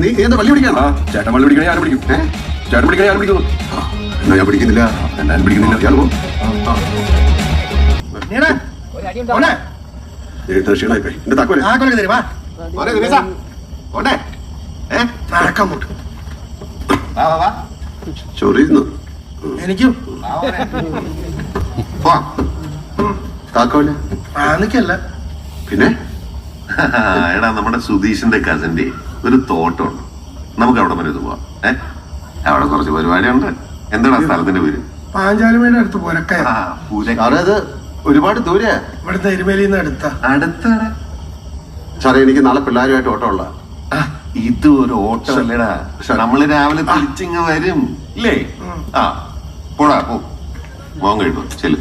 നീ എന്താ വള്ളി പിടിക്കാണോ? ചേട്ടൻ വള്ളി പിടിക്കണേ ഞാൻ പിടിക്കും. ചേട്ടൻ പിടിക്കണേ ഞാൻ പിടിക്കുന്നു. എന്നാ ഞാൻ പിടിക്കുന്നില്ല. ഞാൻ പിടിക്കുന്നില്ല. ഇയാൾ പോ. ക്ഷീണായിപ്പോയി. എന്റെ താക്കോലെ ചൊറിയുന്നു എനിക്കും താക്കോല പിന്നെ എടാ നമ്മുടെ സുധീഷിന്റെ കസിന്റെ ഒരു തോട്ടമുണ്ട്. നമുക്ക് അവിടെ വരെ പോവാം. അവിടെ കുറച്ച് പരിപാടിയുണ്ട്. എന്താണ് ആ സ്ഥലത്തിന്റെ പേര്? പാഞ്ചാലിമേടെ അടുത്ത് പുരക്ക. അത് ഒരുപാട് ദൂരെ ഇവിടുത്തെ എരുമേലിന്ന് അടുത്താണ് സാറേ. എനിക്ക് നാളെ പിള്ളേരുമായിട്ട് ഓട്ടം ഉള്ള. ഇത് ഒരു ഓട്ടം അല്ലേടാ. നമ്മള് രാവിലെ തിരിച്ചിങ്ങ് വരും ഇല്ലേ? പോടാ പോ. മോൻ കഴിപ്പോ ചെല്ലു.